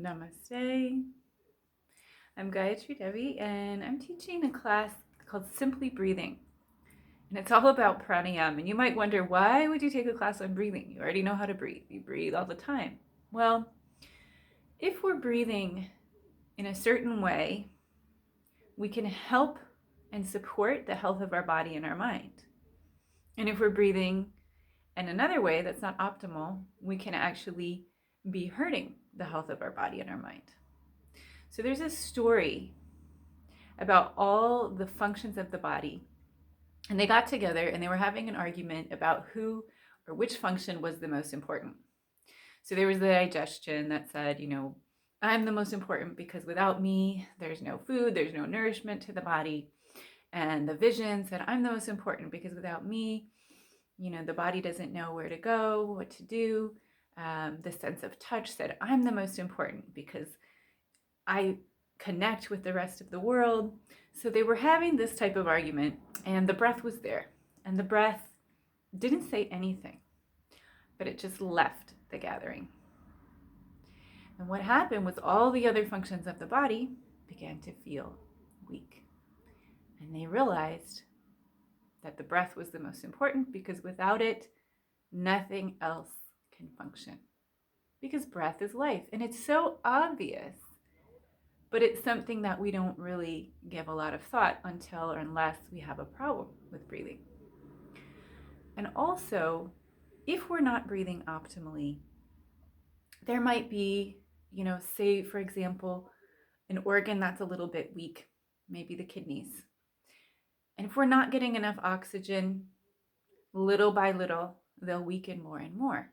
Namaste. I'm Gayatri Devi, and I'm teaching a class called Simply Breathing. And it's all about pranayam. And you might wonder, why would you take a class on breathing? You already know how to breathe. You breathe all the time. Well, if we're breathing in a certain way, we can help and support the health of our body and our mind. And if we're breathing in another way that's not optimal, we can actually be hurting the health of our body and our mind. So there's a story about all the functions of the body. And they got together and they were having an argument about who or which function was the most important. So there was the digestion that said, I'm the most important because without me, there's no food, there's no nourishment to the body. And the vision said, I'm the most important because without me, the body doesn't know where to go, what to do. The sense of touch said, I'm the most important because I connect with the rest of the world. So they were having this type of argument, and the breath was there. And the breath didn't say anything, but it just left the gathering. And what happened was all the other functions of the body began to feel weak. And they realized that the breath was the most important because without it, nothing else can function. Because breath is life. And it's so obvious, but it's something that we don't really give a lot of thought until or unless we have a problem with breathing. And also, if we're not breathing optimally, there might be, say, for example, an organ that's a little bit weak, maybe the kidneys. And if we're not getting enough oxygen, little by little, they'll weaken more and more.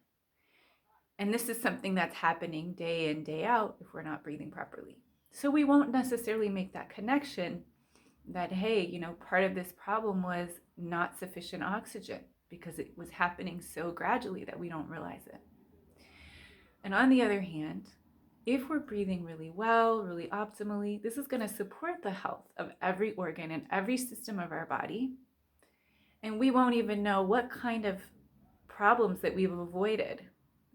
And this is something that's happening day in, day out if we're not breathing properly. So we won't necessarily make that connection that, hey, part of this problem was not sufficient oxygen because it was happening so gradually that we don't realize it. And on the other hand, if we're breathing really well, really optimally, this is going to support the health of every organ and every system of our body. And we won't even know what kind of problems that we've avoided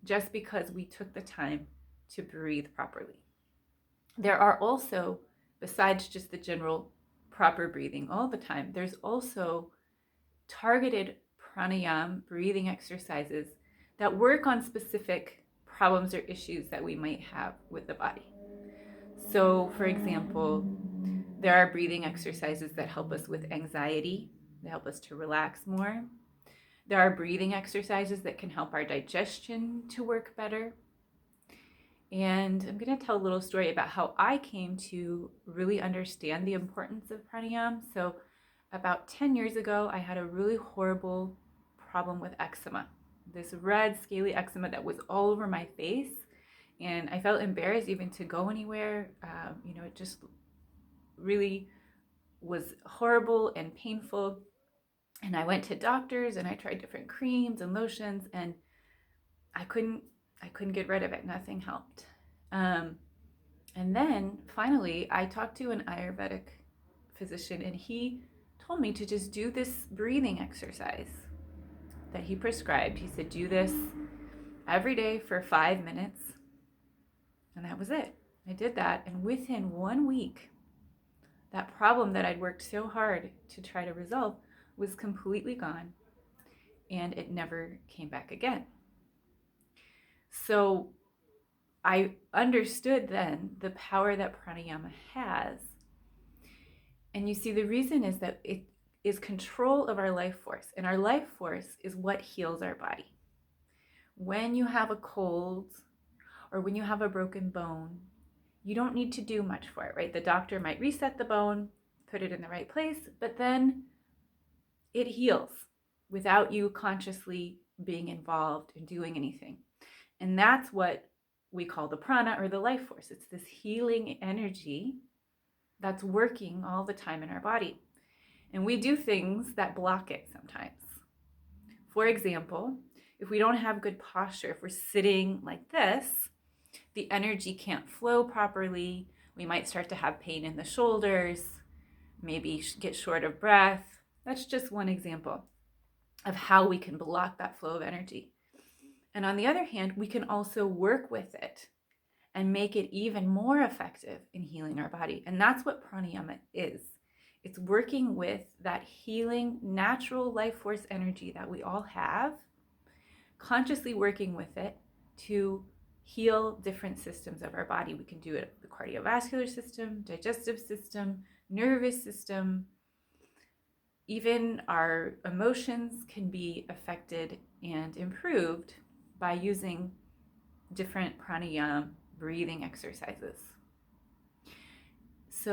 just because we took the time to breathe properly. There are also, besides just the general proper breathing all the time, there's also targeted pranayam breathing exercises that work on specific problems or issues that we might have with the body. So, for example, there are breathing exercises that help us with anxiety, that help us to relax more. There are breathing exercises that can help our digestion to work better. And I'm going to tell a little story about how I came to really understand the importance of pranayam. So about 10 years ago, I had a really horrible problem with eczema. This red, scaly eczema that was all over my face. And I felt embarrassed even to go anywhere. It just really was horrible and painful. And I went to doctors and I tried different creams and lotions, and I couldn't get rid of it. Nothing helped. And then finally, I talked to an Ayurvedic physician, and he told me to just do this breathing exercise that he prescribed. He said, do this every day for 5 minutes. And that was it. I did that. And within 1 week, that problem that I'd worked so hard to try to resolve was completely gone. And it never came back again. So I understood then the power that pranayama has. And you see, the reason is that it is control of our life force. And our life force is what heals our body. When you have a cold or when you have a broken bone, you don't need to do much for it, right? The doctor might reset the bone, put it in the right place, but then it heals without you consciously being involved in doing anything. And that's what we call the prana, or the life force. It's this healing energy that's working all the time in our body. And we do things that block it sometimes. For example, if we don't have good posture, if we're sitting like this, the energy can't flow properly. We might start to have pain in the shoulders, maybe get short of breath. That's just one example of how we can block that flow of energy. And on the other hand, we can also work with it and make it even more effective in healing our body. And that's what pranayama is. It's working with that healing, natural life force energy that we all have, consciously working with it to heal different systems of our body. We can do it the cardiovascular system, digestive system, nervous system. Even our emotions can be affected and improved by using different pranayama breathing exercises.